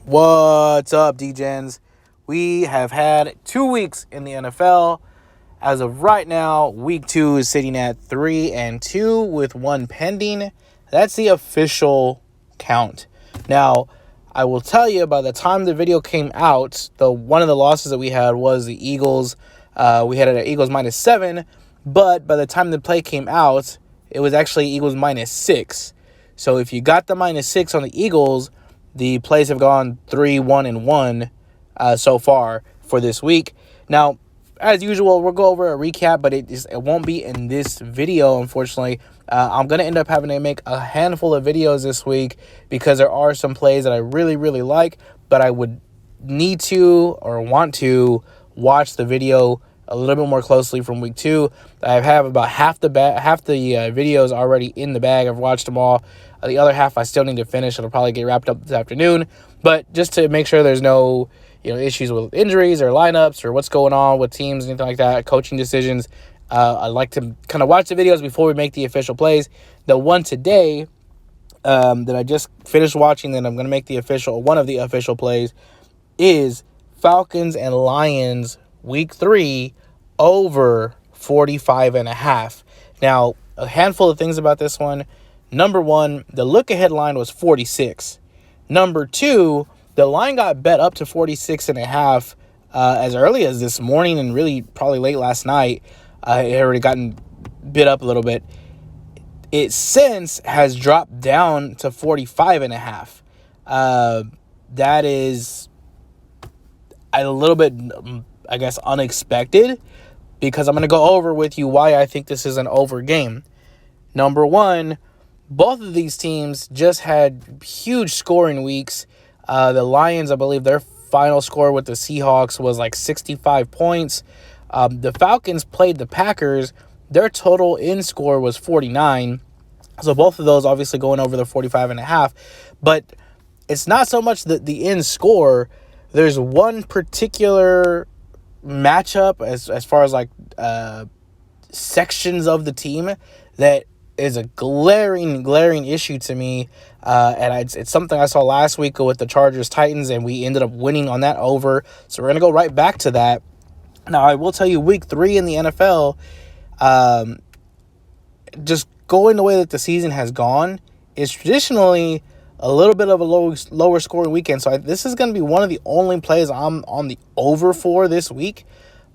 What's up, DGens? We have had 2 weeks in the NFL. As of right now, week 2 is sitting at 3-2 with one pending. That's the official count. Now, I will tell you, by the time the video came out, one of the losses that we had was the Eagles. We had it at Eagles -7, but by the time the play came out, it was actually Eagles -6. So if you got the -6 on the Eagles, the plays have gone 3-1-1 so far for this week. Now, as usual, we'll go over a recap, but it won't be in this video, unfortunately. I'm going to end up having to make a handful of videos this week because there are some plays that I really, really like, but I would need to or want to watch the video a little bit more closely from week 2. I have about half the videos already in the bag. I've watched them all. The other half I still need to finish. It'll probably get wrapped up this afternoon. But just to make sure there's no issues with injuries or lineups or what's going on with teams, anything like that, coaching decisions, I like to kind of watch the videos before we make the official plays. The one today that I just finished watching, that I'm going to make one of the official plays, is Falcons and Lions week 3 over 45.5. Now, a handful of things about this one. Number one, the look-ahead line was 46. Number two, the line got bet up to 46.5 as early as this morning and really probably late last night. It had already gotten bid up a little bit. It since has dropped down to 45.5. That is a little bit, I guess, unexpected, because I'm going to go over with you why I think this is an over game. Number one, both of these teams just had huge scoring weeks. The Lions, I believe their final score with the Seahawks was like 65 points. The Falcons played the Packers. Their total in score was 49. So both of those obviously going over the 45.5. But it's not so much the in score. There's one particular matchup as far as like sections of the team that is a glaring issue to me, and it's something I saw last week with the Chargers-Titans, and we ended up winning on that over. So we're going to go right back to that. Now, I will tell you, week 3 in the NFL, just going the way that the season has gone, is traditionally a little bit of a lower scoring weekend. So this is going to be one of the only plays I'm on the over for this week.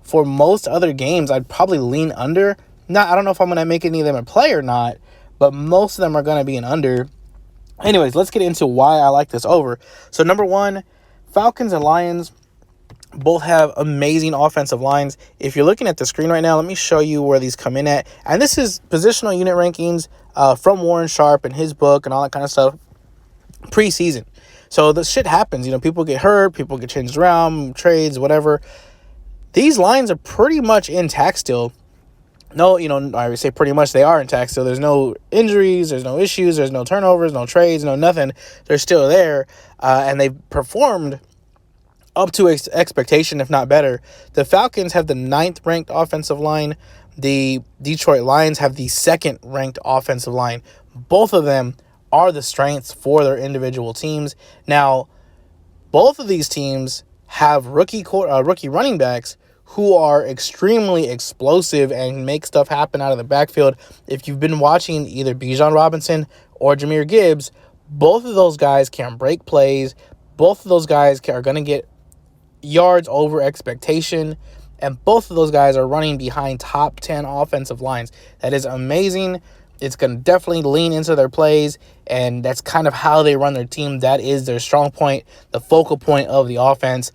For most other games, I'd probably lean under. I don't know if I'm going to make any of them a play or not, but most of them are going to be an under. Anyways, let's get into why I like this over. So number one, Falcons and Lions both have amazing offensive lines. If you're looking at the screen right now, let me show you where these come in at. And this is positional unit rankings from Warren Sharp and his book and all that kind of stuff preseason. So this shit happens. People get hurt, people get changed around, trades, whatever. These lines are pretty much intact still. No, I would say pretty much they are intact still. There's no injuries, there's no issues, there's no turnovers, no trades, no nothing. They're still there, and they've performed up to expectation, if not better. The Falcons have the 9th ranked offensive line. The Detroit Lions have the 2nd ranked offensive line. Both of them are the strengths for their individual teams. Now, both of these teams have rookie running backs who are extremely explosive and make stuff happen out of the backfield. If you've been watching either Bijan Robinson or Jahmyr Gibbs, both of those guys can break plays. Both of those guys are going to get yards over expectation, and both of those guys are running behind top 10 offensive lines. That is amazing. It's going to definitely lean into their plays, and that's kind of how they run their team. That is their strong point, the focal point of the offense.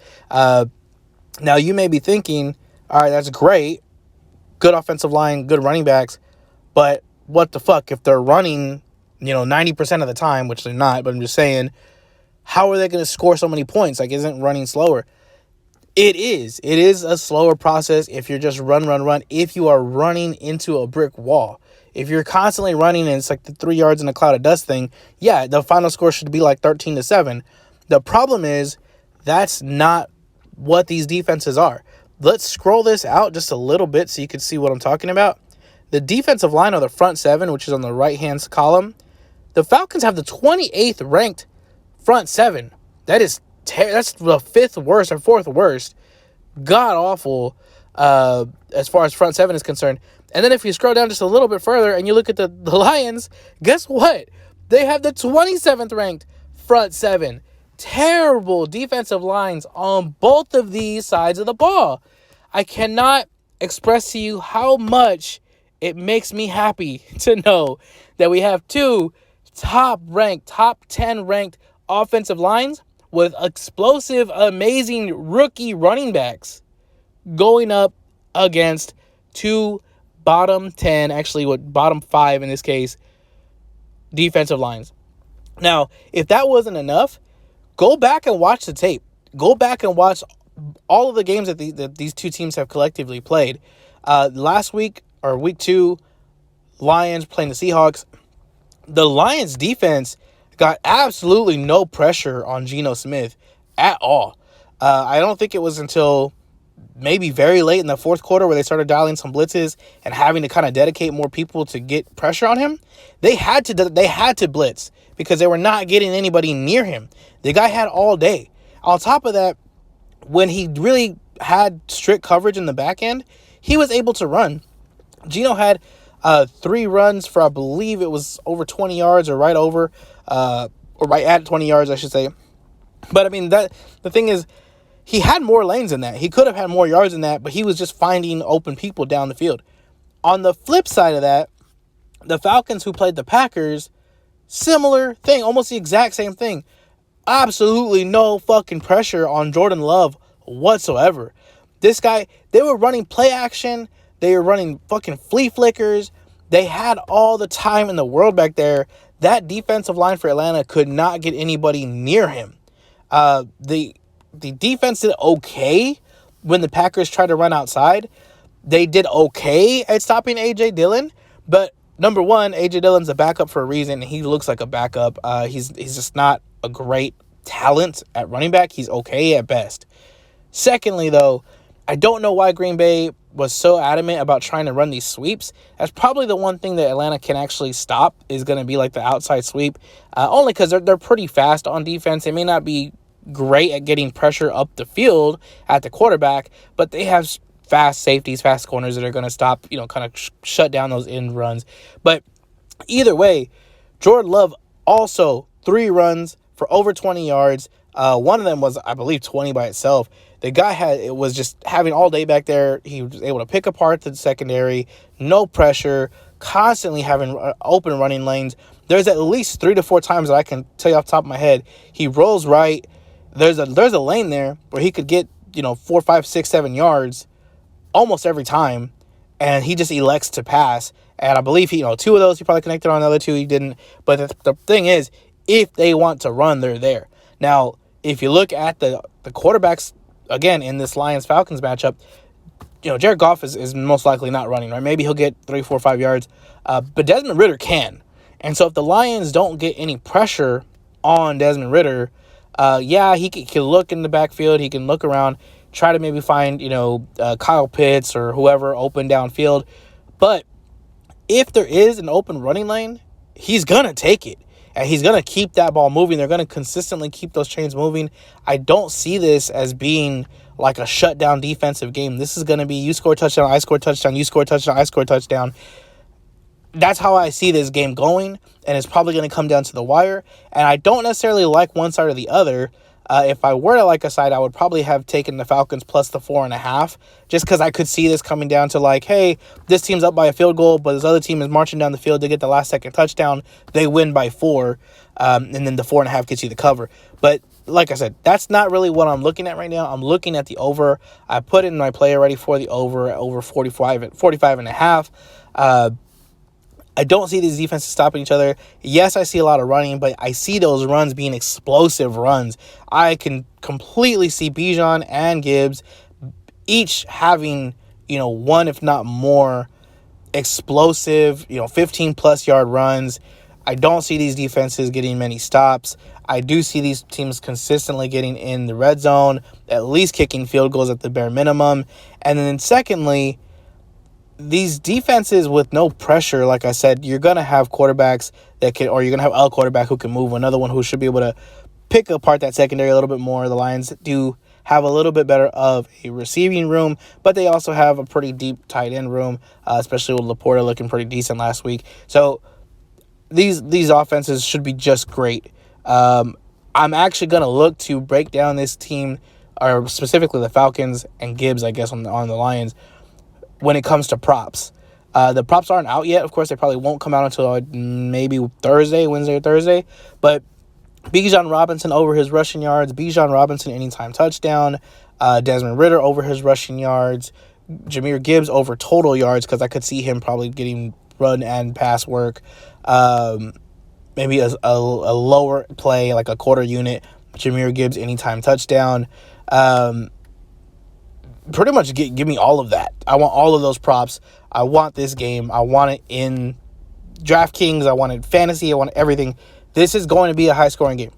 Now, you may be thinking, all right, that's great. Good offensive line, good running backs. But what the fuck? If they're running, 90% of the time, which they're not, but I'm just saying, how are they going to score so many points? Like, isn't running slower? It is. It is a slower process if you're just run. If you are running into a brick wall. If you're constantly running and it's like the 3 yards in a cloud of dust thing, yeah, the final score should be like 13-7. The problem is that's not what these defenses are. Let's scroll this out just a little bit so you can see what I'm talking about. The defensive line of the front 7, which is on the right-hand column, the Falcons have the 28th ranked front 7. That is That's the fifth worst or fourth worst. God awful as far as front seven is concerned. And then if you scroll down just a little bit further and you look at the Lions, guess what? They have the 27th ranked front seven. Terrible defensive lines on both of these sides of the ball. I cannot express to you how much it makes me happy to know that we have two top 10 ranked offensive lines with explosive, amazing rookie running backs going up against two bottom 10, actually what bottom 5 in this case, defensive lines. Now, if that wasn't enough, go back and watch the tape. Go back and watch all of the games that these two teams have collectively played. Last week, or week 2, Lions playing the Seahawks. The Lions defense got absolutely no pressure on Geno Smith at all. I don't think it was until maybe very late in the fourth quarter where they started dialing some blitzes and having to kind of dedicate more people to get pressure on him. They had to blitz because they were not getting anybody near him. The guy had all day. On top of that, when he really had strict coverage in the back end, he was able to run. Geno had 3 runs for, I believe it was over 20 yards or right over, or right at 20 yards, I should say. But I mean, the thing is, he had more lanes than that. He could have had more yards than that, but he was just finding open people down the field. On the flip side of that, the Falcons, who played the Packers, similar thing, almost the exact same thing. Absolutely no fucking pressure on Jordan Love whatsoever. This guy, they were running play action. They were running fucking flea flickers. They had all the time in the world back there. That defensive line for Atlanta could not get anybody near him. The defense did okay when the Packers tried to run outside. They did okay at stopping A.J. Dillon. But number one, A.J. Dillon's a backup for a reason. And he looks like a backup. He's just not a great talent at running back. He's okay at best. Secondly, though, I don't know why Green Bay was so adamant about trying to run these sweeps. That's probably the one thing that Atlanta can actually stop is going to be like the outside sweep. Only because they're pretty fast on defense. They may not be great at getting pressure up the field at the quarterback, but they have fast safeties, fast corners that are going to stop, kind of shut down those end runs. But either way, Jordan Love also 3 runs for over 20 yards. One of them was, I believe, 20 by itself. The guy was just having all day back there. He was able to pick apart the secondary, no pressure, constantly having open running lanes. There's at least 3 to 4 times that I can tell you off the top of my head. He rolls right. There's a lane there where he could get, 4, 5, 6, 7 yards almost every time, and he just elects to pass. And I believe 2 of those he probably connected on, the other 2 he didn't. But the thing is, if they want to run, they're there. Now, if you look at the quarterbacks, again, in this Lions-Falcons matchup, Jared Goff is most likely not running, right? Maybe he'll get 3, 4, 5 yards. But Desmond Ridder can. And so if the Lions don't get any pressure on Desmond Ridder, he can look in the backfield. He can look around, try to maybe find, Kyle Pitts or whoever open downfield. But if there is an open running lane, he's going to take it. And he's going to keep that ball moving. They're going to consistently keep those chains moving. I don't see this as being like a shutdown defensive game. This is going to be you score a touchdown, I score a touchdown, you score a touchdown, I score a touchdown. That's how I see this game going, and it's probably going to come down to the wire. And I don't necessarily like one side or the other. If I were to like a side, I would probably have taken the Falcons plus the 4.5, just because I could see this coming down to like, hey, this team's up by a field goal, but this other team is marching down the field to get the last second touchdown. They win by 4, and then the 4.5 gets you the cover. But like I said, that's not really what I'm looking at right now. I'm looking at the over. I put in my play already for the over 45.5. I don't see these defenses stopping each other. Yes, I see a lot of running, but I see those runs being explosive runs. I can completely see Bijan and Gibbs each having, one if not more explosive, 15-plus yard runs. I don't see these defenses getting many stops. I do see these teams consistently getting in the red zone, at least kicking field goals at the bare minimum. And then secondly, these defenses with no pressure, like I said, you're going to have quarterbacks that can, or you're going to have a quarterback who can move, another one who should be able to pick apart that secondary a little bit more. The Lions do have a little bit better of a receiving room, but they also have a pretty deep tight end room, especially with Laporta looking pretty decent last week. So these offenses should be just great. I'm actually going to look to break down this team, or specifically the Falcons and Gibbs, I guess, on the Lions, when it comes to props. The props aren't out yet. Of course, they probably won't come out until maybe Wednesday or Thursday. But Bijan Robinson over his rushing yards. Bijan Robinson anytime touchdown. Desmond Ridder over his rushing yards. Jahmyr Gibbs over total yards, because I could see him probably getting run and pass work. Maybe a lower play, like a quarter unit. Jahmyr Gibbs anytime touchdown. Pretty much give me all of that. I want all of those props. I want this game. I want it in DraftKings. I want it fantasy. I want everything. This is going to be a high-scoring game.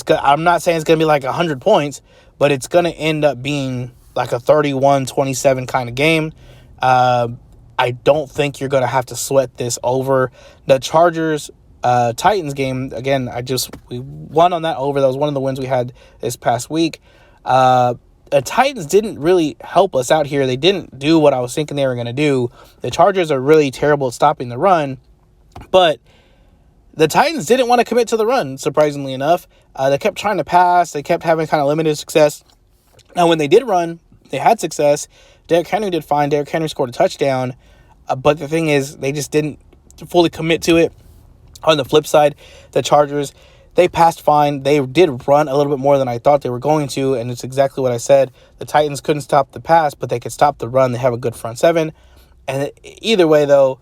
I'm not saying it's going to be like 100 points, but it's going to end up being like a 31-27 kind of game. I don't think you're going to have to sweat this over. The Chargers Titans game, again, we won on that over. That was one of the wins we had this past week. The Titans didn't really help us out here. They didn't do what I was thinking they were going to do. The Chargers are really terrible at stopping the run, but the Titans didn't want to commit to the run, surprisingly enough. They kept trying to pass. They kept having kind of limited success. Now, when they did run, they had success. Derrick Henry did fine. Derrick Henry scored a touchdown. But the thing is, they just didn't fully commit to it. On the flip side, the Chargers, they passed fine. They did run a little bit more than I thought they were going to, and it's exactly what I said. The Titans couldn't stop the pass, but they could stop the run. They have a good front seven. And either way, though,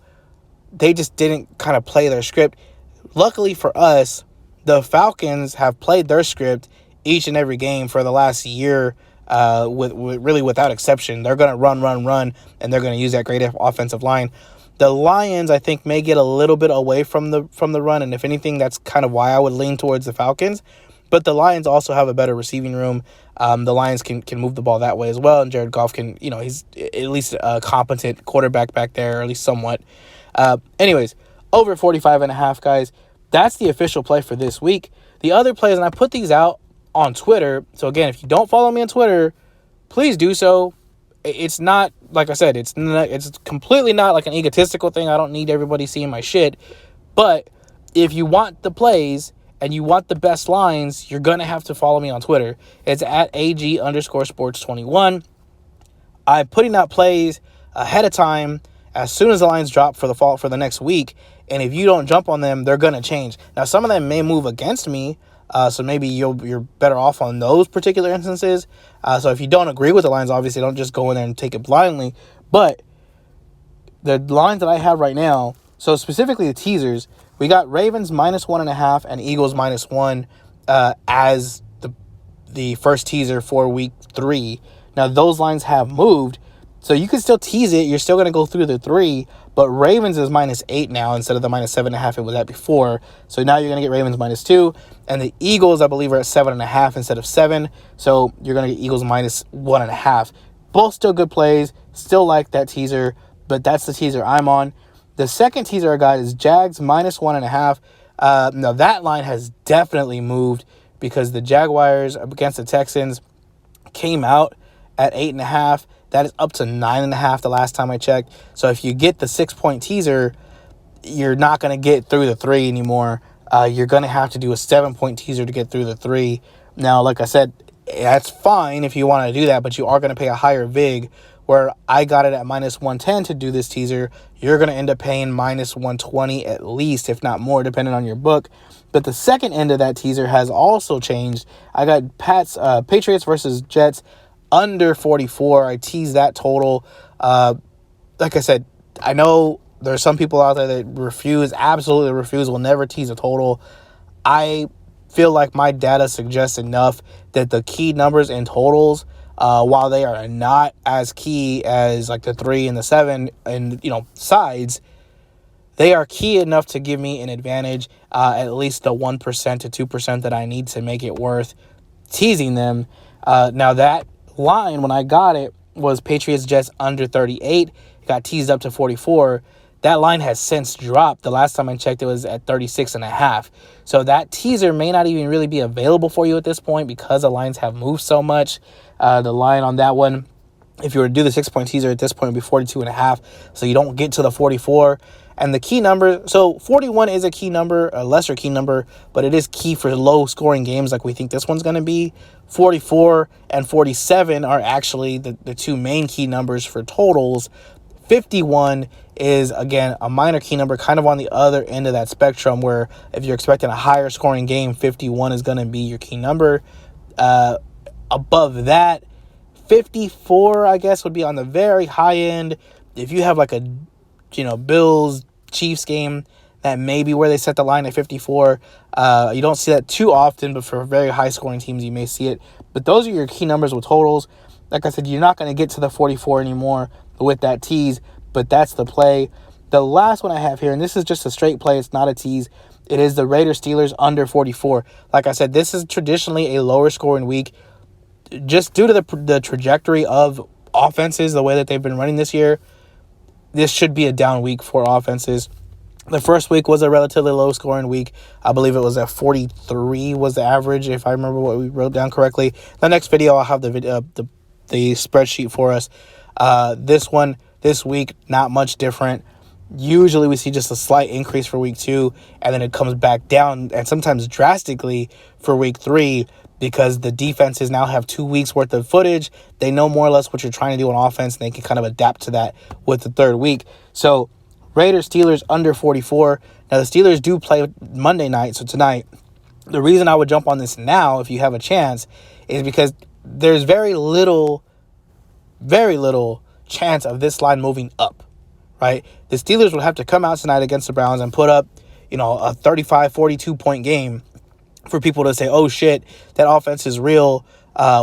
they just didn't kind of play their script. Luckily for us, the Falcons have played their script each and every game for the last year, with really without exception. They're going to run, and they're going to use that great offensive line. The Lions, I think, may get a little bit away from the run, and if anything, that's kind of why I would lean towards the Falcons. But the Lions also have a better receiving room. The Lions can move the ball that way as well, and Jared Goff can, he's at least a competent quarterback back there, or at least somewhat. Anyways, over 45.5, guys. That's the official play for this week. The other plays, and I put these out on Twitter. So again, if you don't follow me on Twitter, please do so. It's not, like I said, it's completely not like an egotistical thing. I don't need everybody seeing my shit. But if you want the plays and you want the best lines, you're going to have to follow me on Twitter. It's at AG_sports21. I'm putting out plays ahead of time as soon as the lines drop for the next week. And if you don't jump on them, they're going to change. Now, some of them may move against me. So maybe you're better off on those particular instances. So if you don't agree with the lines, obviously don't just go in there and take it blindly. But the lines that I have right now, so specifically the teasers, we got Ravens -1.5 and Eagles -1 as the first teaser for week 3. Now those lines have moved, so you can still tease it. You're still going to go through the 3, but Ravens is -8 now instead of the -7.5 it was at before. So now you're going to get Ravens -2. And the Eagles, I believe, are at 7.5 instead of 7. So you're going to get Eagles -1.5. Both still good plays. Still like that teaser, but that's the teaser I'm on. The second teaser I got is Jags -1.5. Now that line has definitely moved because the Jaguars against the Texans came out at 8.5. That is up to 9.5 the last time I checked. So if you get the 6-point teaser, you're not going to get through the 3 anymore. You're going to have to do a 7-point teaser to get through the 3. Now, like I said, that's fine if you want to do that, but you are going to pay a higher vig. Where I got it at -110 to do this teaser, you're going to end up paying -120 at least, if not more, depending on your book. But the second end of that teaser has also changed. I got Patriots versus Jets under 44. I teased that total. Like I said, I know there's some people out there that absolutely refuse, will never tease a total. I feel like my data suggests enough that the key numbers and totals, while they are not as key as like the 3 and the 7 and, sides, they are key enough to give me an advantage, at least the 1% to 2% that I need to make it worth teasing them. Now that line, when I got it, was Patriots Jets under 38. It got teased up to 44. That line has since dropped. The last time I checked, it was at 36.5. So that teaser may not even really be available for you at this point because the lines have moved so much. The line on that one, if you were to do the 6-point teaser at this point, it would be 42.5. So you don't get to the 44. And the key number, so 41 is a key number, a lesser key number, but it is key for low scoring games like we think this one's going to be. 44 and 47 are actually the two main key numbers for totals. 51 is, again, a minor key number, kind of on the other end of that spectrum, where if you're expecting a higher scoring game, 51 is going to be your key number. Above that, 54, I guess, would be on the very high end. If you have like a, Bills Chiefs game, that may be where they set the line at 54. You don't see that too often, but for very high scoring teams, you may see it. But those are your key numbers with totals. Like I said, you're not going to get to the 44 anymore with that tease, but that's the play. The last one I have here, and this is just a straight play, it's not a tease. It is the Raiders-Steelers under 44. Like I said, this is traditionally a lower scoring week, just due to the trajectory of offenses, the way that they've been running this year. This should be a down week for offenses. The first week was a relatively low-scoring week. I believe it was at 43 was the average, if I remember what we wrote down correctly. The next video, I'll have the spreadsheet for us. This week, not much different. Usually we see just a slight increase for week 2, and then it comes back down, and sometimes drastically for week 3, because the defenses now have 2 weeks worth of footage. They know more or less what you're trying to do on offense, and they can kind of adapt to that with the third week. So Raiders, Steelers under 44. Now the Steelers do play Monday night, so tonight. The reason I would jump on this now, if you have a chance, is because there's very little chance of this line moving up, right? The Steelers would have to come out tonight against the Browns and put up, a 35, 42-point game for people to say, oh, shit, that offense is real.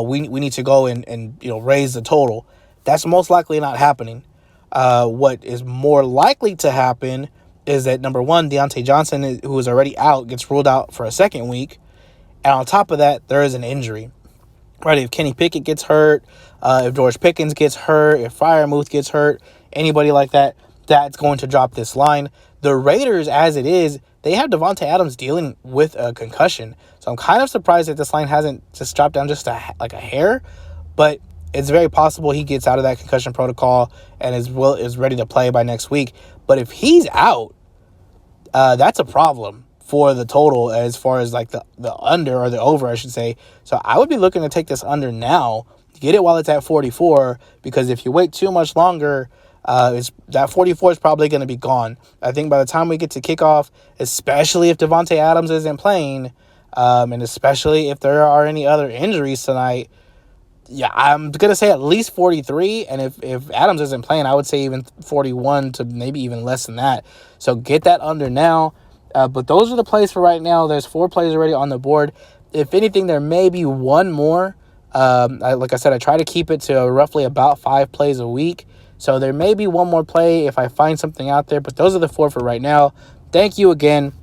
We need to go and raise the total. That's most likely not happening. What is more likely to happen is that, number one, Deontay Johnson, who is already out, gets ruled out for a second week. And on top of that, there is an injury. Right? If Kenny Pickett gets hurt, if George Pickens gets hurt, if Freiermuth gets hurt, anybody like that, that's going to drop this line. The Raiders, as it is, they have Devontae Adams dealing with a concussion. So I'm kind of surprised that this line hasn't just dropped down just a hair. But it's very possible he gets out of that concussion protocol and is ready to play by next week. But if he's out, that's a problem for the total as far as like the under or the over, I should say. So I would be looking to take this under now, get it while it's at 44, because if you wait too much longer, that 44 is probably going to be gone. I think by the time we get to kickoff, especially if Devontae Adams isn't playing, and especially if there are any other injuries tonight, yeah, I'm going to say at least 43. And if Adams isn't playing, I would say even 41 to maybe even less than that. So get that under now. But those are the plays for right now. There's 4 plays already on the board. If anything, there may be one more. Like I said, I try to keep it to roughly about 5 plays a week. So there may be one more play if I find something out there. But those are the 4 for right now. Thank you again.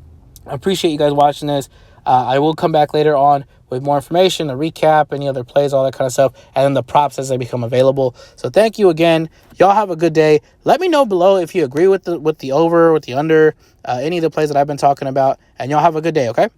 I appreciate you guys watching this. I will come back later on with more information, a recap, any other plays, all that kind of stuff, and then the props as they become available. So thank you again. Y'all have a good day. Let me know below if you agree with the over, with the under, any of the plays that I've been talking about, and y'all have a good day, okay?